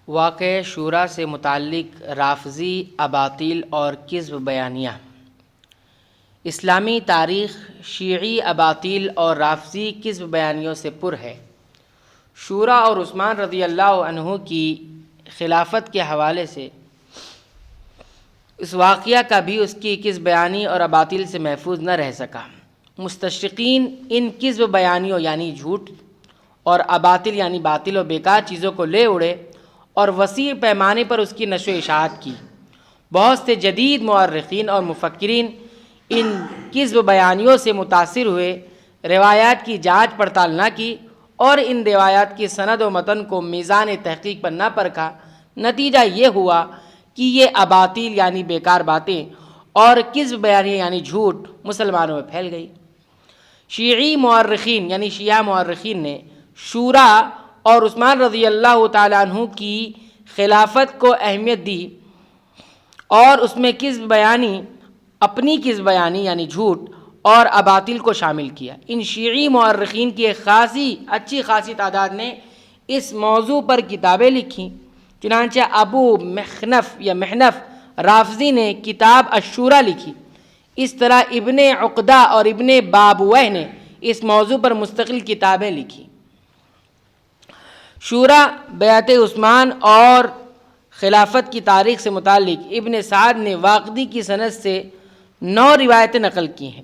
واقعہ شورا سے متعلق رافضی اباطیل اور کذب بیانیہ۔ اسلامی تاریخ شیعی اباطیل اور رافضی کذب بیانیوں سے پر ہے۔ شورا اور عثمان رضی اللہ عنہ کی خلافت کے حوالے سے اس واقعہ کا بھی اس کی کذب بیانی اور اباطیل سے محفوظ نہ رہ سکا۔ مستشرقین ان کذب بیانیوں یعنی جھوٹ اور اباطیل یعنی باطل و بیکار چیزوں کو لے اڑے اور وسیع پیمانے پر اس کی نشر و اشاعت کی۔ بہت سے جدید مورخین اور مفکرین ان کذب بیانیوں سے متاثر ہوئے، روایات کی جانچ پڑتال نہ کی اور ان روایات کی سند و متن کو میزان تحقیق پر نہ پرکھا۔ نتیجہ یہ ہوا کہ یہ اباطیل یعنی بیکار باتیں اور کذب بیانیاں یعنی جھوٹ مسلمانوں میں پھیل گئی۔ شیعی مورخین یعنی شیعہ مورخین نے شورا اور عثمان رضی اللہ تعالیٰ عنہ کی خلافت کو اہمیت دی اور اس میں کذب بیانی، اپنی کذب بیانی یعنی جھوٹ اور اباطیل کو شامل کیا۔ ان شیعی مورخین کی ایک اچھی خاصی تعداد نے اس موضوع پر کتابیں لکھیں۔ چنانچہ ابو محنف رافضی نے کتاب الشورى لکھی۔ اس طرح ابن عقدہ اور ابن بابویہ نے اس موضوع پر مستقل کتابیں لکھی۔ شورا، بیعت عثمان اور خلافت کی تاریخ سے متعلق ابن سعد نے واقدی کی سند سے 9 روایتیں نقل کی ہیں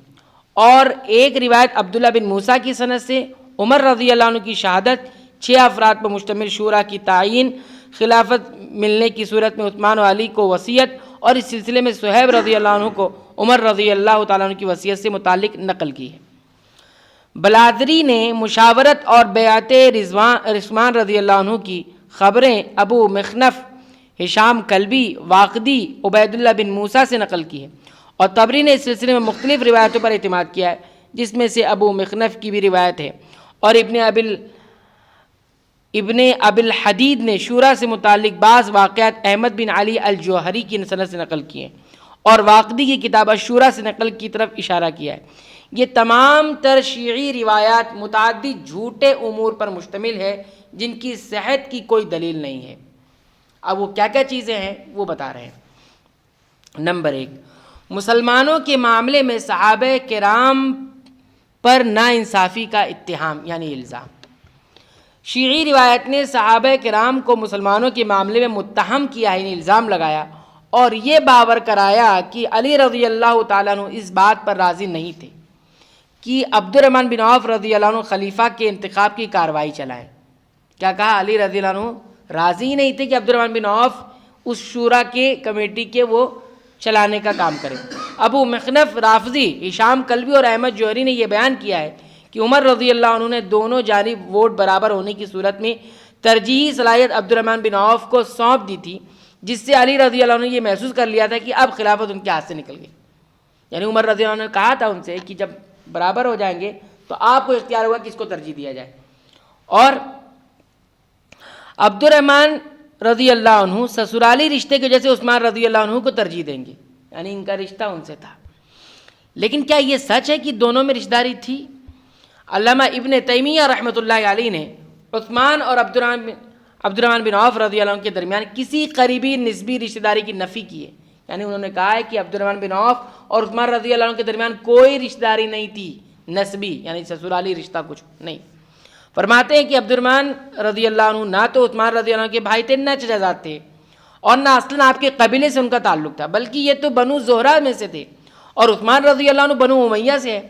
اور ایک روایت عبداللہ بن موسیٰ کی سند سے عمر رضی اللہ عنہ کی شہادت، 6 افراد پر مشتمل شورا کی تعیین، خلافت ملنے کی صورت میں عثمان و علی کو وصیت اور اس سلسلے میں صہیب رضی اللہ عنہ کو عمر رضی اللہ تعالیٰ عنہ کی وصیت سے متعلق نقل کی ہے۔ بلادری نے مشاورت اور بیعت عثمان رضی اللہ عنہ کی خبریں ابو مخنف، ہشام کلبی، واقدی، عبید اللہ بن موسیٰ سے نقل کی ہے اور طبری نے اس سلسلے میں مختلف روایتوں پر اعتماد کیا ہے، جس میں سے ابو مخنف کی بھی روایت ہے اور ابن ابی الحدید نے شورا سے متعلق بعض واقعات احمد بن علی الجوہری کی سند سے نقل کیے ہیں اور واقدی کی کتاب الشورى سے نقل کی طرف اشارہ کیا ہے۔ یہ تمام تر شیعی روایات متعدد جھوٹے امور پر مشتمل ہے جن کی صحت کی کوئی دلیل نہیں ہے۔ اب وہ کیا کیا چیزیں ہیں وہ بتا رہے ہیں۔ نمبر 1، مسلمانوں کے معاملے میں صحابہ کرام پر ناانصافی کا اتہام یعنی الزام۔ شیعی روایت نے صحابہ کرام کو مسلمانوں کے معاملے میں متہم کیا یعنی الزام لگایا اور یہ باور کرایا کہ علی رضی اللہ تعالیٰ عنہ اس بات پر راضی نہیں تھے کہ عبد الرحمن بن عوف رضی اللہ عنہ خلیفہ کے انتخاب کی کارروائی چلائیں۔ کیا کہا؟ علی رضی اللہ عنہ راضی ہی نہیں تھے کہ عبد الرحمن بن عوف اس شورا کے کمیٹی کے وہ چلانے کا کام کریں۔ ابو مخنف رافضی، ہشام کلبی اور احمد جوہری نے یہ بیان کیا ہے کہ عمر رضی اللہ عنہ نے دونوں جانب ووٹ برابر ہونے کی صورت میں ترجیحی صلاحیت عبد الرحمن بن عوف کو سونپ دی تھی، جس سے علی رضی اللہ عنہ نے یہ محسوس کر لیا تھا کہ اب خلافت ان کے ہاتھ سے نکل گئی۔ یعنی عمر رضی اللہ عنہ نے کہا تھا ان سے کہ جب برابر ہو جائیں گے تو آپ کو اختیار ہوگا کہ اس کو ترجیح دیا جائے، اور عبد الرحمن رضی اللہ عنہ سسرالی رشتے کی وجہ سے عثمان رضی اللہ عنہ کو ترجیح دیں گے، یعنی ان کا رشتہ ان سے تھا۔ لیکن کیا یہ سچ ہے کہ دونوں میں رشتہ داری تھی؟ علامہ ابن تیمیہ رحمۃ اللہ علیہ نے عثمان اور عبد الرحمن بن عوف رضی اللہ عنہ کے درمیان کسی قریبی نسبی رشتہ داری کی نفی کی ہے، یعنی انہوں نے کہا ہے کہ عبد الرحمن بن عوف اور عثمان رضی اللہ عنہ کے درمیان کوئی رشتہ داری نہیں تھی نسبی، یعنی سسرالی رشتہ کچھ نہیں۔ فرماتے ہیں کہ عبد الرحمن رضی اللہ عنہ نہ تو عثمان رضی اللہ عنہ کے بھائی تھے، نہ چچا تھے، اور نہ اصلاً آپ کے قبیلے سے ان کا تعلق تھا، بلکہ یہ تو بنو زہرہ میں سے تھے، اور عثمان رضی اللہ عنہ بنو امیہ سے ہے،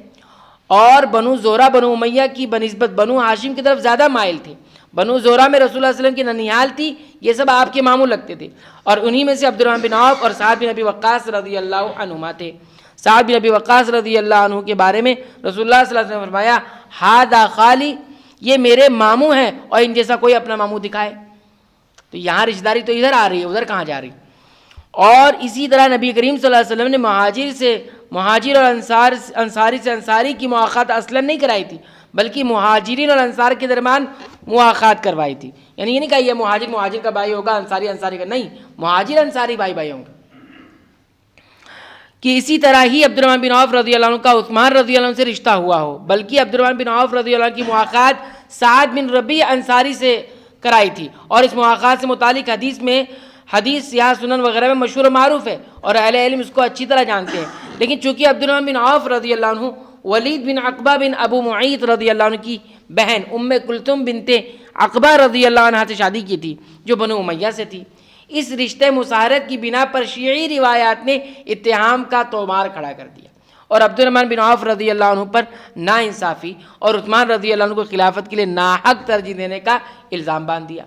اور بنو زہرہ بنو امیہ کی بنسبت بنو ہاشم کی طرف زیادہ مائل تھے۔ بنو زہرہ میں رسول اللہ صلی اللہ علیہ وسلم کی ننیال تھی، یہ سب آپ کے ماموں لگتے تھے، اور انہی میں سے عبد الرحمن بن عوف اور سعد بن ابی وقاص رضی اللہ عنہما تھے۔ سعد بن ابی وقاص رضی اللہ عنہ کے بارے میں رسول اللہ صلی اللہ علیہ وسلم نے فرمایا، ھذا خالی، یہ میرے ماموں ہیں اور ان جیسا کوئی اپنا ماموں دکھائے۔ تو یہاں رشتہ داری تو ادھر آ رہی ہے، ادھر کہاں جا رہی؟ اور اسی طرح نبی کریم صلی اللہ علیہ وسلم نے مہاجر اور انصاری سے انصاری کی مواخات اصلاً نہیں کرائی تھی، بلکہ مہاجرین اور انصار کے درمیان مواخات کروائی تھی۔ یعنی یہ نہیں کہا یہ مہاجر کا بھائی ہوگا، انصاری کا نہیں، مہاجر انصاری بھائی ہوں گے۔ کہ اسی طرح ہی عبد الرحمن بن عوف رضی اللہ عنہ کا عثمان رضی اللہ عنہ سے رشتہ ہوا ہو، بلکہ عبد الرحمن بن عوف رضی اللہ عنہ کی مواخات سعد بن ربیع انصاری سے کرائی تھی، اور اس مواقعات سے متعلق حدیث سیاہ سنن وغیرہ میں مشہور و معروف ہے اور اہل علم اس کو اچھی طرح جانتے ہیں. لیکن چونکہ عبدالرحمن بن عوف رضی اللہ عنہ ولید بن عقبہ بن ابو معیط رضی اللہ عنہ کی بہن ام کلثوم بنت عقبہ رضی اللہ عنہ سے شادی کی تھی جو بنو امیہ سے تھی، اس رشتے مصاہرت کی بنا پر شیعی روایات نے اتہام کا تومار کھڑا کر دیا اور عبدالرحمن بن عوف رضی اللہ عنہ پر ناانصافی اور عثمان رضی اللہ عنہ کو خلافت کے لیے ناحق ترجیح دینے کا الزام باندھ دیا.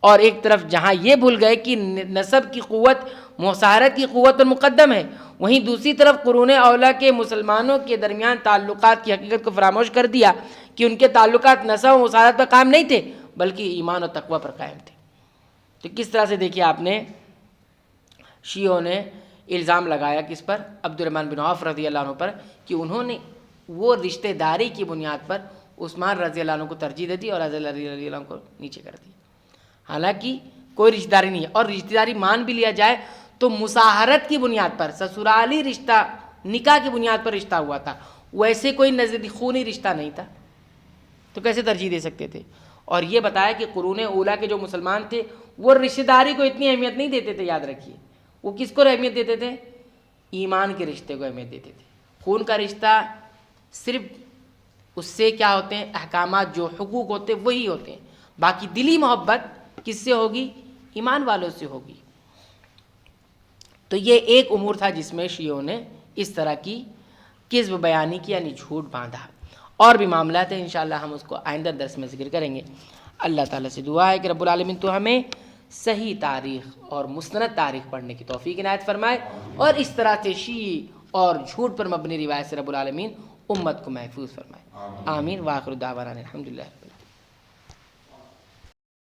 اور ایک طرف جہاں یہ بھول گئے کہ نسب کی قوت مصاہرت کی قوت پر مقدم ہے، وہیں دوسری طرف قرون اولیٰ کے مسلمانوں کے درمیان تعلقات کی حقیقت کو فراموش کر دیا کہ ان کے تعلقات نسب و مصاہرت پر قائم نہیں تھے بلکہ ایمان و تقوی پر قائم تھے. تو کس طرح سے دیکھیے آپ نے شیعوں نے الزام لگایا کس پر؟ عبدالرحمن بن عوف رضی اللہ عنہ پر، کہ انہوں نے وہ رشتہ داری کی بنیاد پر عثمان رضی اللہ عنہ کو ترجیح دے دی اور علی رضی اللہ عنہ کو نیچے کر دی. حالانکہ کوئی رشتہ داری نہیں ہے، اور رشتہ داری مان بھی لیا جائے تو مصاہرت کی بنیاد پر، سسرالی رشتہ نکاح کی بنیاد پر رشتہ ہوا تھا، ویسے کوئی نزدیک خونی رشتہ نہیں تھا، تو کیسے ترجیح دے سکتے تھے؟ اور یہ بتایا کہ قرون اولیٰ کے جو مسلمان تھے وہ رشتہ داری کو اتنی اہمیت نہیں دیتے تھے. یاد رکھیے وہ کس کو اہمیت دیتے تھے؟ ایمان کے رشتے کو اہمیت دیتے تھے. خون کا رشتہ صرف اس سے کیا ہوتے ہیں؟ احکامات جو حقوق ہوتے ہیں وہی ہوتے ہیں، باقی دلی محبت کس سے ہوگی؟ ایمان والوں سے ہوگی. تو یہ ایک امور تھا جس میں شیعوں نے اس طرح کی کذب بیانی کی، یعنی جھوٹ باندھا. اور بھی معاملات ہیں انشاءاللہ ہم اس کو آئندہ درس میں ذکر کریں گے. اللہ تعالیٰ سے دعا ہے کہ رب العالمین تو ہمیں صحیح تاریخ اور مستند تاریخ پڑھنے کی توفیق عنایت فرمائے، اور اس طرح سے شیعی اور جھوٹ پر مبنی روایت سے رب العالمین امت کو محفوظ فرمائے. آمین. وآخر دعوانا الحمدللہ.